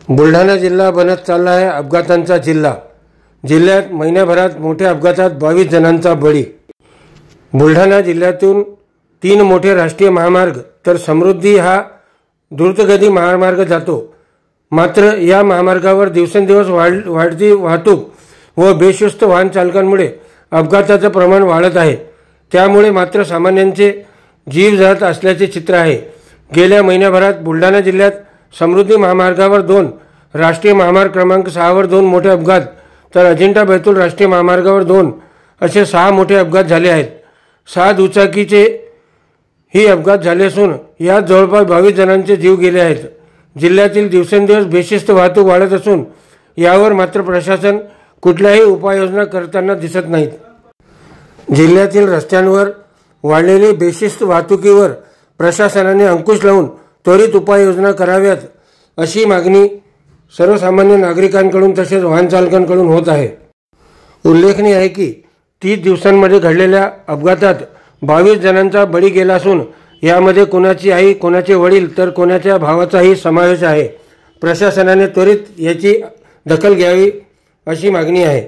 बुलढाणा जिल्हा बनत चालला आहे अपघातांचा जिल्हा। जिल्ह्यात महिन्याभरात मोठ्या अपघातात 22 जणांचा बळी। बुलढाणा जिल्ह्यातून 3 मोठे राष्ट्रीय महामार्ग तर समृद्धी हा द्रुतगती महामार्ग जातो। मात्र या महामार्गावर दिवसेंदिवस वाढती वाहतूक व बेशिस्त वाहन चालकांमुळे अपघाताचे प्रमाण वाढत आहे। त्यामुळे मात्र सामान्यांचे जीव जात असल्याचे चित्र आहे। गेल्या महिन्याभरात बुलढाणा जिल्ह्यात समृद्धी महामार्गावर 2, राष्ट्रीय महामार्ग क्रमांक 6 वर 2 मोठे अपघात तर अजिंठा बैतूल राष्ट्रीय महामार्गावर 2 असे 6 मोठे अपघात झाले आहेत। 6 दुचाकीचे ही अपघात झाले असून यात जवळपास 22 जणांचे जीव गेले आहेत। जिल्ह्यातील दिवसेंदिवस बेशिस्त वाहतूक वाढत असून यावर मात्र प्रशासन कुठल्याही उपाययोजना करताना दिसत नाहीत। जिल्ह्यातील रस्त्यांवर वाढलेली बेशिस्त वाहतुकीवर प्रशासनाने अंकुश लावून त्वरित उपाययोजना कराव्यात अशी मागणी सर्वसामान्य नागरिकांकडून तसेच वाहन चालकांकडून होत आहे। उल्लेखनीय आहे की 30 दिवसांमध्ये घडलेल्या अपघातात 22 जणांचा बळी गेला असून यामध्ये कोणाची आई, कोणाचे वडील तर कोणाच्या भावाचाही समावेश आहे। प्रशासनाने त्वरित याची दखल घ्यावी अशी मागणी आहे।